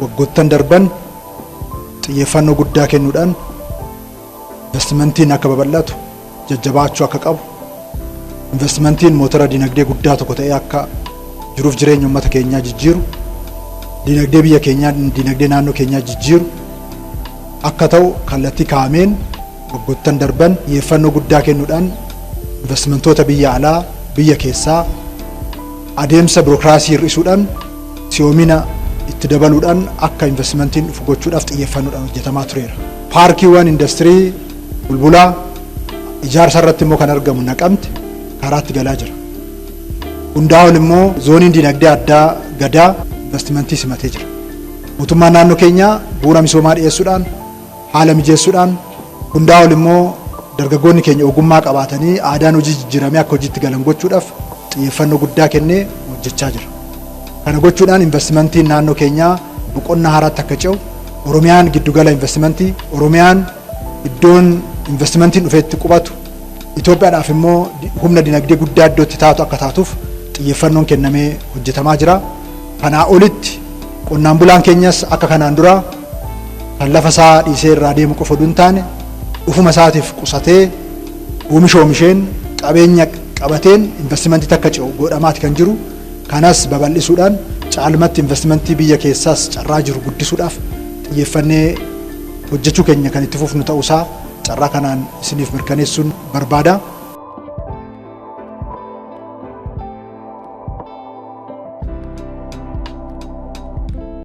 waggoottan darban xiyyeeffannoo guddaa kennuudhaan investimentiin akka babal'atu jajjabaachuu akka qabu investimentiin motora dinagdee guddaa tokko ta'ee akka jiruuf jireenya uummata keenyaa jijjiiru dinagdee biyya keenyaa dinagdee naannoo keenyaa jijjiiru akka ta'u kallattii kaa'ameen waggoottan darban xiyyeeffannoo guddaa kennuudhaan investimentoota biyya alaa biyya keessaa adeemsa birookiraasii hir'isuudhaan si'oomina itti dabaluudhaan akka investimentiin dhufu gochuudhaaf xiyyeeffannoodhaan hojjetamaa tureera. Paarkiiwwan industirii bulbulaa ijaarsa irratti immoo kan argamu Naqamte karaatti galaa jira. Hundaa ol immoo zooniin dinagdee addaa Gadaa investimentii simatee jira. Mootummaan naannoo keenyaa bu'uura misoomaa dhiyeessuudhaan haala mijeessuudhaan hundaa ol immoo dargaggoonni keenya ogummaa qabaatanii aadaan hojii jijjiiramee akka hojiitti galan gochuudhaaf xiyyeeffannoo guddaa kennee hojjechaa jira. Kana gochuudhaan investimentiin naannoo keenyaa boqonnaa haaraatti akka ce'u Oromiyaan giddugala investimentii Oromiyaan iddoon investimentiin dhufeetti qubatu Itoophiyaadhaaf immoo humna dinagdee guddaa iddootti taatu akka taatuuf xiyyeeffannoon kennamee hojjetamaa jira. Kanaa olitti qonnaan bulaan keenyas akka kanaan dura kan lafa isaa dhiisee irraa deemu qofa osoo hin taane ufuma isaatiif qusatee oomisha oomisheen qabeenya qabateen investimentii akka ce'u godhamaati kan jiru. Kanas babal'isuudhaan caalmatti investimentii biyya keessaas carraa jiru guddisuudhaaf xiyyeeffannee hojjechuu keenya kan itti fufnu ta'uusaa carraa kanaan isiniif mirkaneessuun barbaada.